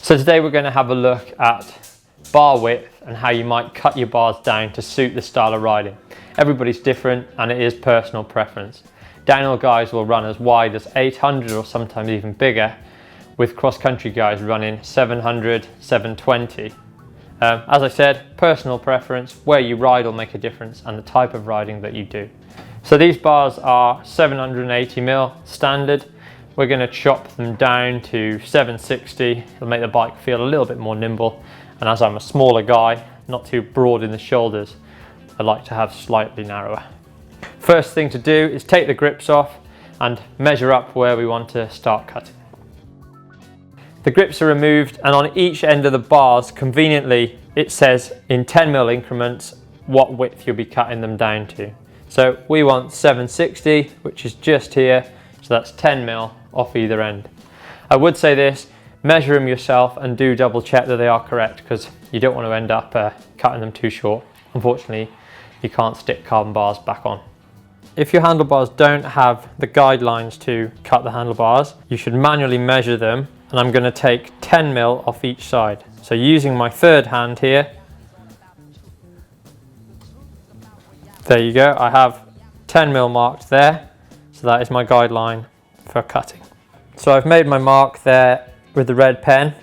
So today we're going to have a look at bar width and how you might cut your bars down to suit the style of riding. Everybody's different and it is personal preference. Downhill guys will run as wide as 800 or sometimes even bigger, with cross-country guys running 700, 720. As I said, personal preference, where you ride will make a difference and the type of riding that you do. So these bars are 780mm standard. We're going to chop them down to 760. It'll make the bike feel a little bit more nimble. And as I'm a smaller guy, not too broad in the shoulders, I like to have slightly narrower. First thing to do is take the grips off and measure up where we want to start cutting. The grips are removed, and on each end of the bars, conveniently, it says in 10mm increments what width you'll be cutting them down to. So we want 760, which is just here, so that's 10mm off either end. I would say this, measure them yourself and do double check that they are correct, because you don't want to end up cutting them too short. Unfortunately, you can't stick carbon bars back on. If your handlebars don't have the guidelines to cut the handlebars, you should manually measure them, and I'm going to take 10mm off each side. So using my third hand here, there you go, I have 10mm marked there, so that is my guideline for cutting. So I've made my mark there with the red pen.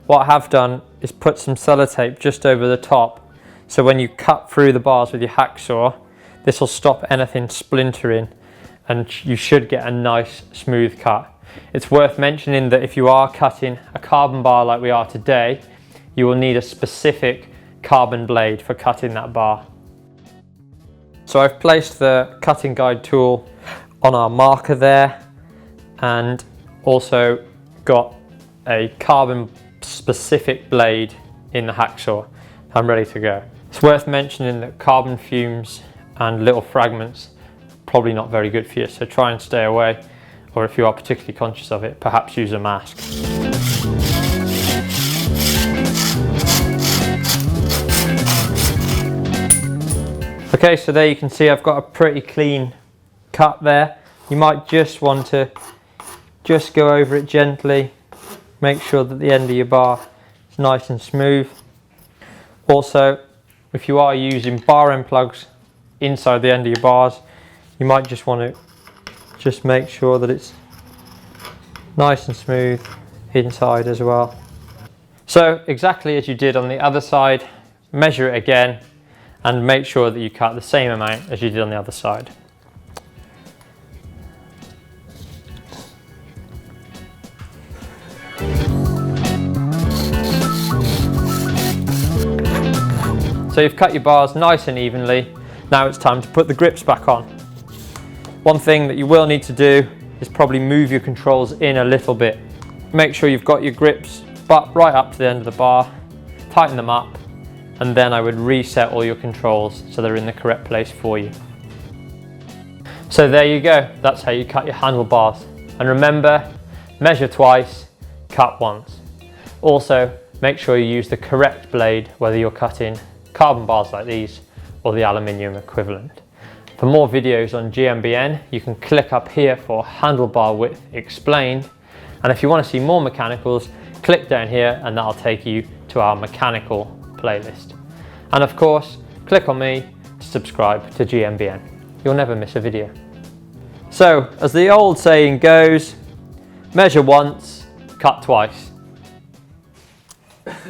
What I have done is put some sellotape just over the top, so when you cut through the bars with your hacksaw, this will stop anything splintering and you should get a nice smooth cut. It's worth mentioning that if you are cutting a carbon bar like we are today, you will need a specific carbon blade for cutting that bar. So I've placed the cutting guide tool on our marker there, and also got a carbon specific blade in the hacksaw. I'm ready to go. It's worth mentioning that carbon fumes and little fragments are probably not very good for you, so try and stay away, or if you are particularly conscious of it, perhaps use a mask. Okay, so there you can see I've got a pretty clean cut there. You might just want to just go over it gently, make sure that the end of your bar is nice and smooth. Also, if you are using bar end plugs inside the end of your bars, you might just want to just make sure that it's nice and smooth inside as well. So exactly as you did on the other side, measure it again and make sure that you cut the same amount as you did on the other side. So you've cut your bars nice and evenly. Now it's time to put the grips back on. One thing that you will need to do is probably move your controls in a little bit. Make sure you've got your grips but right up to the end of the bar, tighten them up, and then I would reset all your controls so they're in the correct place for you. So there you go, that's how you cut your handlebars. And remember, measure twice, cut once. Also, make sure you use the correct blade whether you're cutting carbon bars like these or the aluminium equivalent. For more videos on GMBN, you can click up here for handlebar width explained, and if you want to see more mechanicals, click down here and that'll take you to our mechanical playlist. And of course, click on me to subscribe to GMBN. You'll never miss a video. So, as the old saying goes, measure once, cut twice.